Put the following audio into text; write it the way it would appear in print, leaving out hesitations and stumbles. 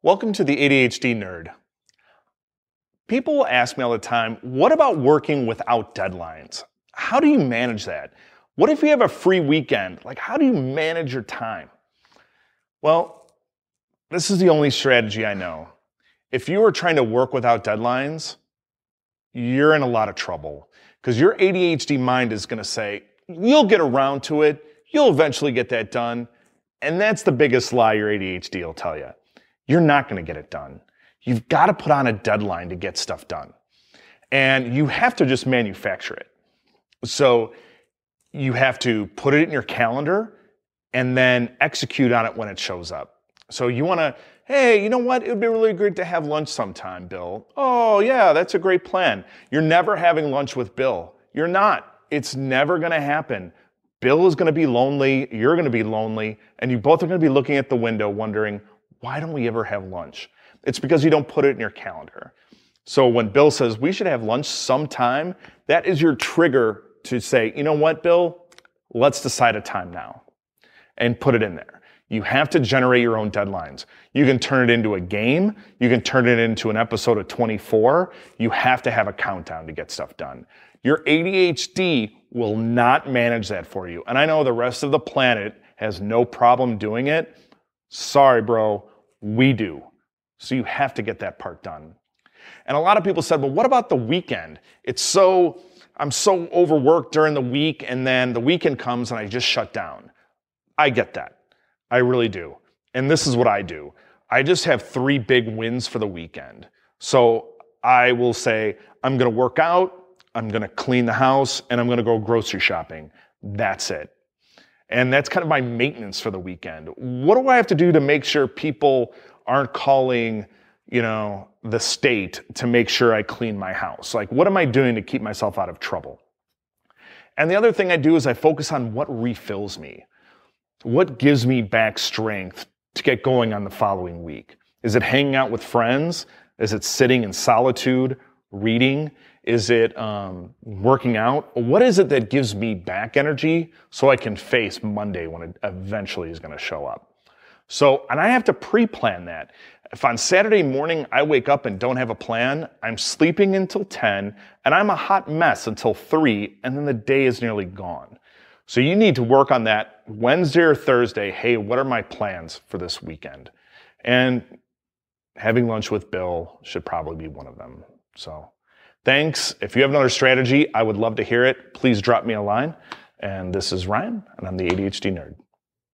Welcome to the ADHD Nerd. People will ask me all the time, what about working without deadlines? How do you manage that? What if you have a free weekend? How do you manage your time? Well, this is the only strategy I know. If you are trying to work without deadlines, you're in a lot of trouble because your ADHD mind is going to say, you'll get around to it, you'll eventually get that done. And that's the biggest lie your ADHD will tell you. You're not going to get it done. You've got to put on a deadline to get stuff done. And you have to just manufacture it. So you have to put it in your calendar and then execute on it when it shows up. So you want to, hey, you know what? It would be really great to have lunch sometime, Bill. Oh, yeah, that's a great plan. You're never having lunch with Bill. You're not. It's never going to happen. Bill is going to be lonely. You're going to be lonely. And you both are going to be looking at the window wondering, why don't we ever have lunch? It's because you don't put it in your calendar. So when Bill says we should have lunch sometime, that is your trigger to say, you know what, Bill, let's decide a time now and put it in there. You have to generate your own deadlines. You can turn it into a game. You can turn it into an episode of 24. You have to have a countdown to get stuff done. Your ADHD will not manage that for you. And I know the rest of the planet has no problem doing it. Sorry, bro, we do. So you have to get that part done. And a lot of people said, well, what about the weekend? I'm so overworked during the week and then the weekend comes and I just shut down. I get that. I really do. And this is what I do. I just have 3 big wins for the weekend. So I will say, I'm going to work out, I'm going to clean the house, and I'm going to go grocery shopping. That's it. And that's kind of my maintenance for the weekend. What do I have to do to make sure people aren't calling, the state to make sure I clean my house? What am I doing to keep myself out of trouble? And the other thing I do is I focus on what refills me. What gives me back strength to get going on the following week? Is it hanging out with friends? Is it sitting in solitude, reading? Is it working out? What is it that gives me back energy so I can face Monday when it eventually is going to show up? And I have to pre-plan that. If on Saturday morning I wake up and don't have a plan, I'm sleeping until 10 and I'm a hot mess until 3 and then the day is nearly gone. So you need to work on that Wednesday or Thursday. Hey, what are my plans for this weekend? And having lunch with Bill should probably be one of them. So thanks. If you have another strategy, I would love to hear it. Please drop me a line. And this is Ryan, and I'm the ADHD Nerd.